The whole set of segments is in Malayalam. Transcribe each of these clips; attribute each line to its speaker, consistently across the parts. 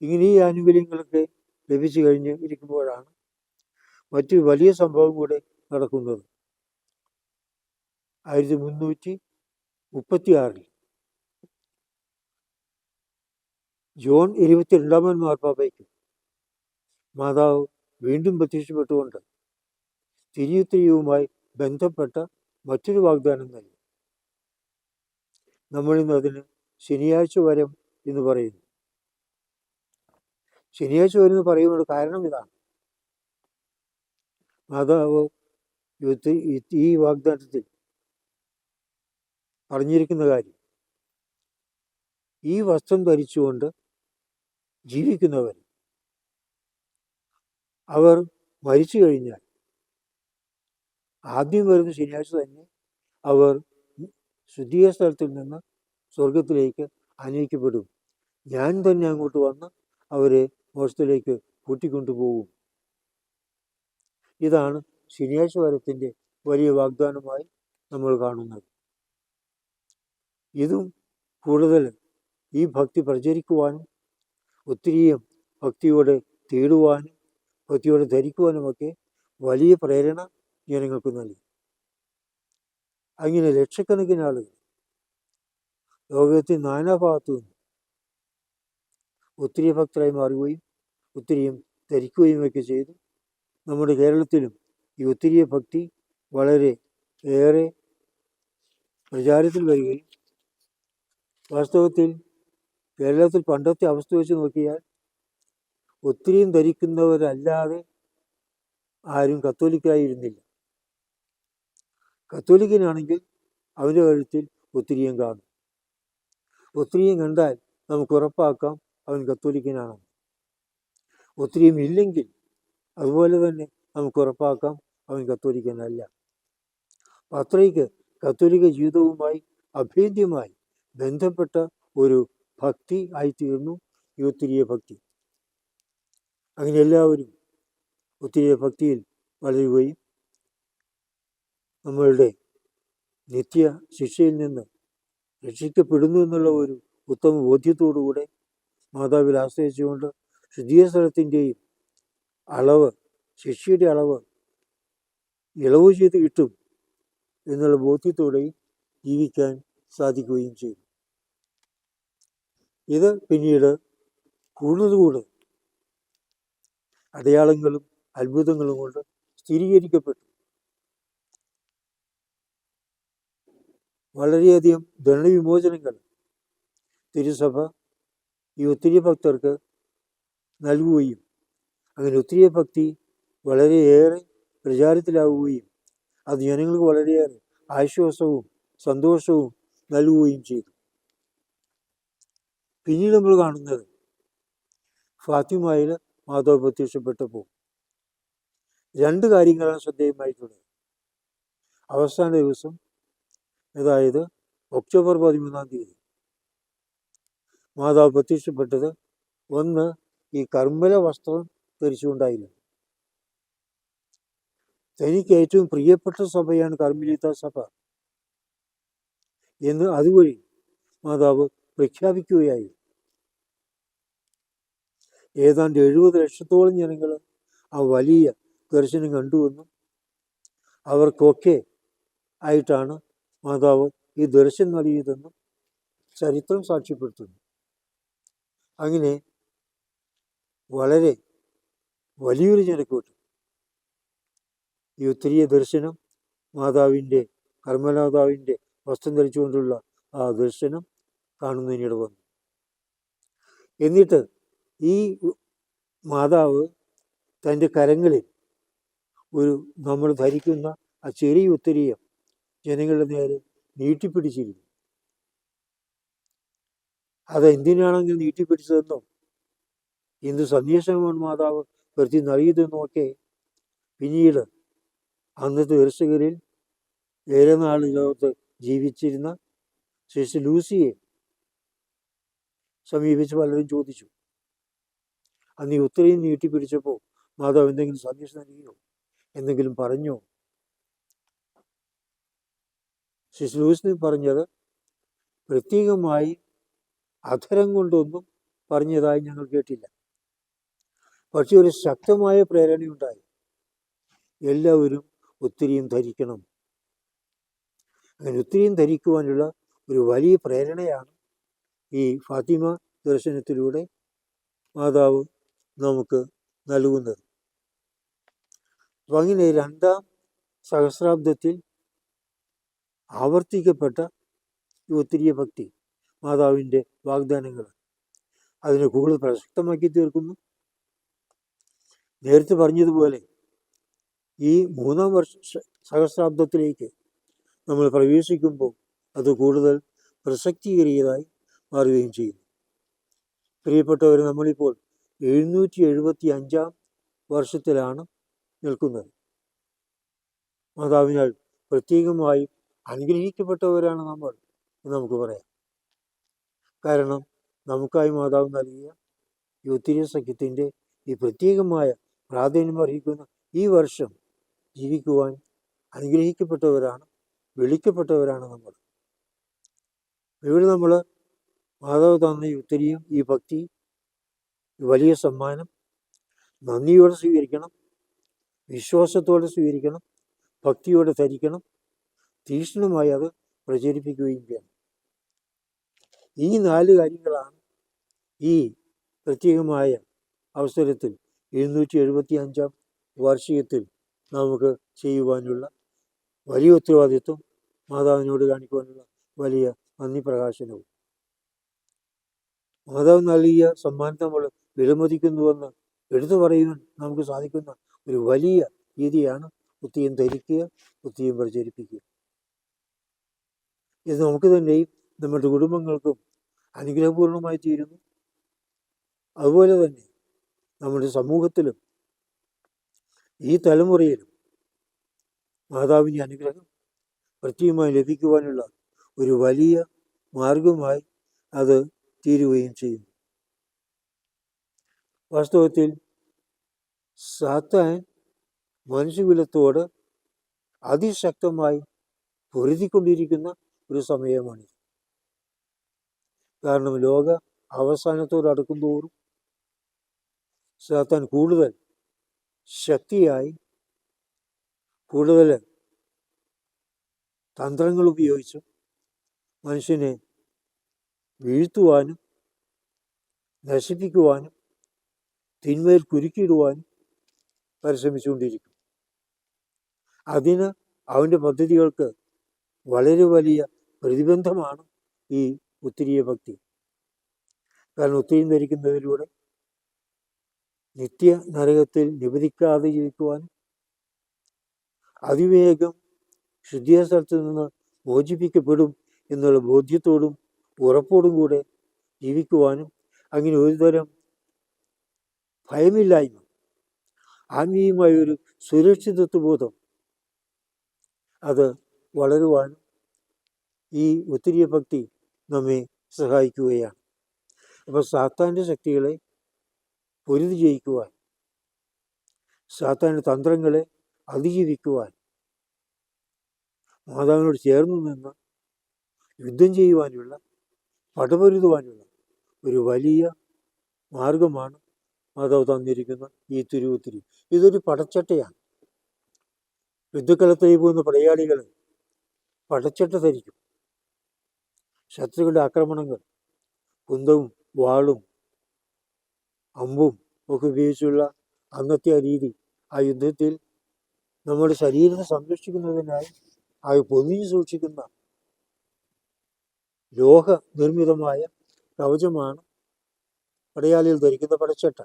Speaker 1: ഇങ്ങനെ ഈ ആനുകൂല്യങ്ങളൊക്കെ ലഭിച്ചു കഴിഞ്ഞ് ഇരിക്കുമ്പോഴാണ് മറ്റു വലിയ സംഭവം കൂടെ നടക്കുന്നത്. 1336 ജോൺ 22 മാർപ്പാപ്പയ്ക്ക് മാതാവ് വീണ്ടും പ്രത്യക്ഷപ്പെട്ടുകൊണ്ട് തിരിയുത്തരിയുമായി ബന്ധപ്പെട്ട മറ്റൊരു വാഗ്ദാനം നൽകി. നമ്മളിന്ന് അതിന് ശനിയാഴ്ച വരം എന്ന് പറയുന്നു. ശനിയാഴ്ച വരം എന്ന് പറയുന്നത് കാരണം ഇതാണ്. മാതാവ് ഈ വാഗ്ദാനത്തിൽ പറഞ്ഞിരിക്കുന്ന കാര്യം, ഈ വസ്ത്രം ധരിച്ചുകൊണ്ട് ജീവിക്കുന്നവർ അവർ മരിച്ചു കഴിഞ്ഞാൽ ആദ്യം വരുന്ന ശനിയാഴ്ച തന്നെ അവർ ശുദ്ധീയ സ്ഥലത്തിൽ നിന്ന് സ്വർഗത്തിലേക്ക് ആനയിക്കപ്പെടും. ഞാൻ തന്നെ അങ്ങോട്ട് വന്ന് അവരെ മോക്ഷത്തിലേക്ക് കൂട്ടിക്കൊണ്ടുപോകും. ഇതാണ് ശനിയാഴ്ച വരത്തിൻ്റെ വലിയ വാഗ്ദാനമായി നമ്മൾ കാണുന്നത്. ഇതും കൂടുതൽ ഈ ഭക്തി പ്രചരിക്കുവാനും ഒത്തിരിയും ഭക്തിയോടെ തേടുവാനും ഭക്തിയോടെ ധരിക്കുവാനുമൊക്കെ വലിയ പ്രേരണ ജനങ്ങൾക്ക് നൽകി. അങ്ങനെ ലക്ഷക്കണക്കിന് ആളുകൾ ലോകത്തിൽ നാനാഭാഗത്തു നിന്നും ഒത്തിരി ഭക്തരായി മാറുകയും ഒത്തിരിയും ധരിക്കുകയും ഒക്കെ ചെയ്തു. നമ്മുടെ കേരളത്തിലും ഈ ഒത്തിരിയ ഭക്തി വളരെ ഏറെ പ്രചാരത്തിൽ വരികയും വാസ്തവത്തിൽ കേരളത്തിൽ പണ്ടത്തെ അവസ്ഥ വെച്ച് നോക്കിയാൽ ഒത്തിരിയും ധരിക്കുന്നവരല്ലാതെ ആരും കത്തോലിക്കായിരുന്നില്ല. കത്തോലിക്കനാണെങ്കിൽ അവൻ്റെ കഴുത്തിൽ ഒത്തിരിയും കാണും. ഒത്തിരിയും കണ്ടാൽ നമുക്ക് ഉറപ്പാക്കാം അവൻ കത്തോലിക്കനാണ്. ഒത്തിരിയും ഇല്ലെങ്കിൽ അതുപോലെ തന്നെ നമുക്ക് ഉറപ്പാക്കാം അവൻ കത്തോലിക്കനല്ല. അത്രയ്ക്ക് കത്തോലിക്ക ജീവിതവുമായി അഭേദ്യമായി ബന്ധപ്പെട്ട ഒരു ഭക്തി ആയിത്തീർന്നു ഈ ഒത്തിരിയ ഭക്തി. അങ്ങനെ എല്ലാവരും ഒത്തിരിയ ഭക്തിയിൽ വളരുകയും നമ്മളുടെ നിത്യ ശിക്ഷയിൽ നിന്ന് രക്ഷിക്കപ്പെടുന്നു എന്നുള്ള ഒരു ഉത്തമ ബോധ്യത്തോടുകൂടെ മാതാവിൽ ആശ്രയിച്ചുകൊണ്ട് ശുദ്ധീയ സ്ഥലത്തിൻ്റെയും അളവ്, ശിക്ഷയുടെ അളവ് ഇളവ് ചെയ്ത് കിട്ടും എന്നുള്ള ബോധ്യത്തോടെയും ജീവിക്കാൻ സാധിക്കുകയും ചെയ്തു. ഇത് പിന്നീട് കൂടുതൽ അടയാളങ്ങളും അത്ഭുതങ്ങളും കൊണ്ട് സ്ഥിരീകരിക്കപ്പെട്ടു. വളരെയധികം ദണ്ഡവിമോചനങ്ങൾ തിരുസഭ ഈ ഒത്തിരി ഭക്തർക്ക് നൽകുകയും അങ്ങനെ ഒത്തിരി ഭക്തി വളരെയേറെ പ്രചാരത്തിലാവുകയും അത് ജനങ്ങൾക്ക് വളരെയേറെ ആശ്വാസവും സന്തോഷവും നൽകുകയും ചെയ്തു. പിന്നീട് നമ്മൾ കാണുന്നത് ഫാത്തിമയിൽ മാതാവ് പ്രത്യക്ഷപ്പെട്ടപ്പോൾ 2 കാര്യങ്ങളാണ് ശ്രദ്ധേയമായിട്ടുള്ളത്. അവസാന ദിവസം, അതായത് ഒക്ടോബർ 13 മാതാവ് പ്രത്യക്ഷപ്പെട്ടത് ഒന്ന് ഈ കർമ്മല വസ്ത്രം ധരിച്ചുകൊണ്ടായിരുന്നു. തനിക്ക് ഏറ്റവും പ്രിയപ്പെട്ട സഭയാണ് കർമ്മലിത്ത സഭ എന്ന് അതുവഴി മാതാവ് പ്രഖ്യാപിക്കുകയായിരുന്നു. ഏതാണ്ട് 70 ലക്ഷത്തോളം ജനങ്ങൾ ആ വലിയ ദർശനം കണ്ടുവെന്നും അവർക്കൊക്കെ ആയിട്ടാണ് മാതാവ് ഈ ദർശനം നൽകിയതെന്നും ചരിത്രം സാക്ഷ്യപ്പെടുത്തുന്നു. അങ്ങനെ വളരെ വലിയൊരു ജനക്കൂട്ടം ഈ ഒത്തിരിയ ദർശനം മാതാവിൻ്റെ കർമ്മലാതാവിൻ്റെ വസ്ത്രം ധരിച്ചുകൊണ്ടുള്ള ആ ദർശനം കാണുന്നതിനിട വന്നു. എന്നിട്ട് ഈ മാതാവ് തൻ്റെ കരങ്ങളിൽ നമ്മൾ ധരിക്കുന്ന ആ ചെറിയ ഉത്തരീയം ജനങ്ങളുടെ നേരെ നീട്ടിപ്പിടിച്ചിരുന്നു. അതെന്തിനാണെങ്കിൽ നീട്ടിപ്പിടിച്ചതെന്നോ എന്ത് സന്ദേശമാണ് മാതാവ് വരുത്തി നൽകിയതെന്നോ ഒക്കെ പിന്നീട് അന്നത്തെ ദർശകരിൽ ഏറെ നാൾ ലോകത്ത് ജീവിച്ചിരുന്ന സിസ്റ്റർ ലൂസിയെ സമീപിച്ച് പലരും ചോദിച്ചു, അന്ന് ഈ ഉത്തരയും നീട്ടിപ്പിടിച്ചപ്പോൾ മാതാവ് എന്തെങ്കിലും സന്ദേശം നൽകിയോ, എന്തെങ്കിലും പറഞ്ഞോ? സിസ്റ്റർ ലൂസിന് പറഞ്ഞത് പ്രത്യേകമായി അധരം കൊണ്ടൊന്നും പറഞ്ഞതായി ഞങ്ങൾ കേട്ടില്ല. പക്ഷെ ഒരു ശക്തമായ പ്രേരണയുണ്ടായി, എല്ലാവരും ഒത്തിരിയും ധരിക്കണം. അങ്ങനെ ഒത്തിരിയും ധരിക്കുവാനുള്ള ഒരു വലിയ പ്രേരണയാണ് ഈ ഫാത്തിമ ദർശനത്തിലൂടെ മാതാവ് നമുക്ക് നൽകുന്നത്. അപ്പം അങ്ങനെ 2-ാം സഹസ്രാബ്ദത്തിൽ ആവർത്തിക്കപ്പെട്ട ഈ ഒത്തിരിയ ഭക്തി മാതാവിൻ്റെ വാഗ്ദാനങ്ങൾ അതിനെ കൂടുതൽ പ്രസക്തമാക്കി തീർക്കുന്നു. നേരത്തെ പറഞ്ഞതുപോലെ ഈ 3-ാം സഹസ്രാബ്ദത്തിലേക്ക് നമ്മൾ പ്രവേശിക്കുമ്പോൾ അത് കൂടുതൽ പ്രസക്തിയേറിയതായി മാറുകയും ചെയ്യുന്നു. പ്രിയപ്പെട്ടവർ, നമ്മളിപ്പോൾ 775-ാം വർഷത്തിലാണ് നിൽക്കുന്നത്. മാതാവിനാൽ പ്രത്യേകമായി അനുഗ്രഹിക്കപ്പെട്ടവരാണ് നമ്മൾ എന്ന് നമുക്ക് പറയാം. കാരണം നമുക്കായി മാതാവ് നൽകിയ ഈ ഒത്തിരി സഖ്യത്തിൻ്റെ ഈ പ്രത്യേകമായ പ്രാധാന്യം അർഹിക്കുന്ന ഈ വർഷം ജീവിക്കുവാൻ അനുഗ്രഹിക്കപ്പെട്ടവരാണ്, വിളിക്കപ്പെട്ടവരാണ് നമ്മൾ. ഇവിടെ നമ്മൾ മാതാവ് തന്ന ഈ ഒത്തിരിയും ഈ ഭക്തി, വലിയ സമ്മാനം നന്ദിയോടെ സ്വീകരിക്കണം, വിശ്വാസത്തോടെ സ്വീകരിക്കണം, ഭക്തിയോടെ ധരിക്കണം, തീക്ഷ്ണമായി അത് പ്രചരിപ്പിക്കുകയും ചെയ്യണം. ഈ 4 കാര്യങ്ങളാണ് ഈ പ്രത്യേകമായ അവസരത്തിൽ 775-ാം വാർഷികത്തിൽ നമുക്ക് ചെയ്യുവാനുള്ള വലിയ ഉത്തരവാദിത്വം, മാതാവിനോട് കാണിക്കുവാനുള്ള വലിയ നന്ദി പ്രകാശനവും. മാതാവ് നൽകിയ സമ്മാനത്തെ നമ്മൾ വിലമതിക്കുന്നുവെന്ന് എടുത്തു പറയുവാൻ നമുക്ക് സാധിക്കുന്ന ഒരു വലിയ രീതിയാണ് ഒത്തിരിയും ധരിക്കുക, ഒത്തിരിയും പ്രചരിപ്പിക്കുക. ഇത് നമുക്ക് തന്നെയും നമ്മുടെ കുടുംബങ്ങൾക്കും അനുഗ്രഹപൂർണമായി തീരുന്നു. അതുപോലെ തന്നെ നമ്മുടെ സമൂഹത്തിലും ഈ തലമുറയിലും മാതാവിൻ്റെ അനുഗ്രഹം പ്രത്യേകമായി ലഭിക്കുവാനുള്ള ഒരു വലിയ മാർഗമായി അത് തീരുകയും ചെയ്യുന്നു. വാസ്തവത്തിൽ സാത്താൻ മനുഷ്യകുലത്തോട് അതിശക്തമായി പൊരുതിക്കൊണ്ടിരിക്കുന്ന ഒരു സമയമാണിത്. കാരണം ലോക അവസാനത്തോട് അടുക്കും തോറും സാത്താൻ കൂടുതൽ ശക്തിയായി, കൂടുതൽ തന്ത്രങ്ങൾ ഉപയോഗിച്ചും മനുഷ്യനെ വീഴ്ത്തുവാനും നശിപ്പിക്കുവാനും തിന്മയിൽ കുരുക്കിയിടുവാനും പരിശ്രമിച്ചുകൊണ്ടിരിക്കും. അതിന് അവൻ്റെ പദ്ധതികൾക്ക് വളരെ വലിയ പ്രതിബന്ധമാണ് ഈ ഉത്തിരിയ ഭക്തി. കാരണം ഉത്തിരിയും ധരിക്കുന്നതിലൂടെ നിത്യ നരകത്തിൽ നിവദിക്കാതെ ജീവിക്കുവാനും അതിവേഗം ശുദ്ധിയ സ്ഥലത്ത് നിന്ന് മോചിപ്പിക്കപ്പെടും എന്നുള്ള ബോധ്യത്തോടും ഉറപ്പോടും കൂടെ ജീവിക്കുവാനും, അങ്ങനെ ഒരുതരം ഭയമില്ലായ്മ, ആത്മീയമായ ഒരു സുരക്ഷിതത്വബോധം അത് വളരുവാനും ഈ ഉത്തിരിയ ഭക്തി നമ്മെ സഹായിക്കുകയാണ്. അപ്പോൾ സാത്താൻ്റെ ശക്തികളെ പൊരുതി ജയിക്കുവാൻ, സാത്താൻ്റെ തന്ത്രങ്ങളെ അതിജീവിക്കുവാൻ, മാതാവിനോട് ചേർന്ന് നിന്ന് യുദ്ധം ചെയ്യുവാനുള്ള, പടപൊരുതുവാനുള്ള ഒരു വലിയ മാർഗമാണ് മാതാവ് തന്നിരിക്കുന്ന ഈ തിരുവുത്തിരി. ഇതൊരു പടച്ചട്ടയാണ്. യുദ്ധക്കളത്തിൽ പോകുന്ന പടയാളികൾ പടച്ചട്ട ധരിക്കും. ശത്രുക്കളുടെ ആക്രമണങ്ങൾ കുന്തവും വാളും അമ്പും ഒക്കെ ഉപയോഗിച്ചുള്ള അന്നത്തെ ആ രീതി, ആ യുദ്ധത്തിൽ നമ്മുടെ ശരീരത്തെ സംരക്ഷിക്കുന്നതിനായി ആ പൊതിഞ്ഞു സൂക്ഷിക്കുന്ന ലോഹ നിർമ്മിതമായ കവചമാണ് പടയാളികൾ ധരിക്കുന്ന പടച്ചട്ട.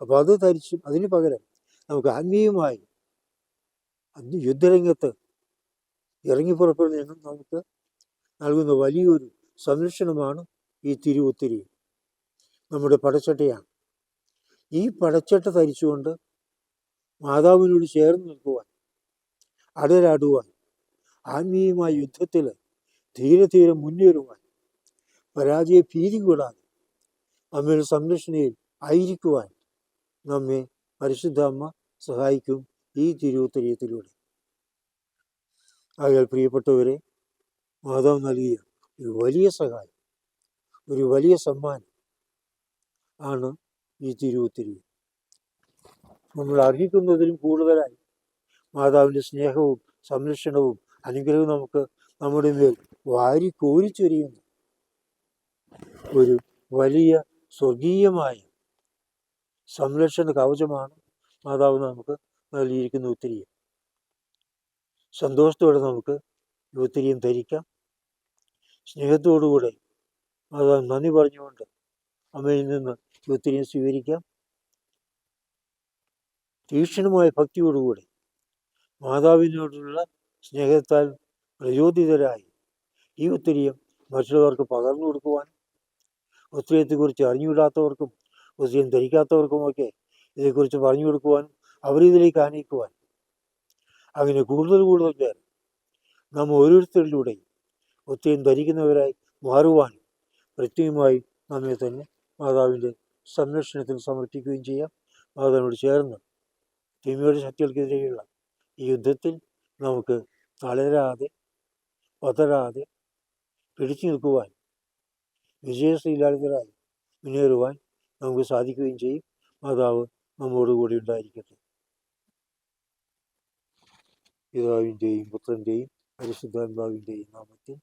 Speaker 1: അപ്പോൾ അത് ധരിച്ചു അതിന് പകരം നമുക്ക് ആത്മീയമായി യുദ്ധരംഗത്ത് ഇറങ്ങിപ്പുറപ്പെടുന്ന നമുക്ക് നൽകുന്ന വലിയൊരു സംരക്ഷണമാണ് ഈ തിരുവുത്തിരി, നമ്മുടെ പടച്ചട്ടയാണ്. ഈ പടച്ചട്ട ധരിച്ചുകൊണ്ട് മാതാവിനോട് ചേർന്ന് നിൽക്കുവാൻ, അടരാടുവാൻ, ആത്മീയമായ യുദ്ധത്തിൽ ധീരെ ധീരെ മുന്നേറുവാൻ, പരാജയ ഭീതി കൂടാതെ അമ്മയുടെ സംരക്ഷണയിൽ ആയിരിക്കുവാൻ നമ്മെ പരിശുദ്ധ അമ്മ സഹായിക്കും ഈ തിരുവുത്തരീയത്തിലൂടെ. ആയാൽ പ്രിയപ്പെട്ടവരെ, മാതാവ് നൽകിയ ഒരു വലിയ സഹായം, ഒരു വലിയ സമ്മാനം ആണ് ഈ തിരുവുത്തിരി. നമ്മൾ അർഹിക്കുന്നതിലും കൂടുതലായി മാതാവിൻ്റെ സ്നേഹവും സംരക്ഷണവും അനുഗ്രഹവും നമുക്ക് നമ്മുടെ മേൽ വാരി കോരിച്ചൊരിയുന്നു. ഒരു വലിയ സ്വർഗീയമായ സംരക്ഷണ കവചമാണ് മാതാവ് നമുക്ക് നൽകിയിരിക്കുന്ന ഉത്തിരിയം. സന്തോഷത്തോടെ നമുക്ക് ഈ ഉത്തിരിയം ധരിക്കാം. സ്നേഹത്തോടുകൂടെ മാതാവ് നന്ദി പറഞ്ഞുകൊണ്ട് അമ്മയിൽ നിന്ന് ഈ ഉത്തിരിയം സ്വീകരിക്കാം. തീക്ഷ്ണമായ ഭക്തിയോടുകൂടി മാതാവിനോടുള്ള സ്നേഹത്താൽ പ്രചോദിതരായി ഈ ഉത്തിരിയം മറ്റുള്ളവർക്ക് പകർന്നു കൊടുക്കുവാൻ, ഉത്തിരിയത്തെക്കുറിച്ച് അറിഞ്ഞുകൂടാത്തവർക്കും ഉത്തിരിയം ധരിക്കാത്തവർക്കുമൊക്കെ ഇതേക്കുറിച്ച് പറഞ്ഞു കൊടുക്കുവാനും അവരിതിലേക്ക് ആനയിക്കുവാൻ, അങ്ങനെ കൂടുതൽ കൂടുതൽ പേർ നാം ഓരോരുത്തരിലൂടെയും ഉത്തിരിയം ധരിക്കുന്നവരായി മാറുവാനും പ്രത്യേകമായി നമ്മെ തന്നെ മാതാവിൻ്റെ സംരക്ഷണത്തിൽ സമർപ്പിക്കുകയും ചെയ്യാം. മാതാവിനോട് ചേർന്ന് തിന്മയുടെ ശക്തികൾക്കെതിരെയുള്ള ഈ യുദ്ധത്തിൽ നമുക്ക് തളരാതെ പതരാതെ പിടിച്ചു നിൽക്കുവാൻ, വിജയശ്രീലാളിതരായി മുന്നേറുവാൻ നമുക്ക് സാധിക്കുകയും ചെയ്യും. മാതാവ് നമ്മോടുകൂടി ഉണ്ടായിരിക്കട്ടെ. പിതാവിൻ്റെയും പുത്രൻ്റെയും പരിശുദ്ധാത്മാവിൻ്റെയും നാമത്തിൽ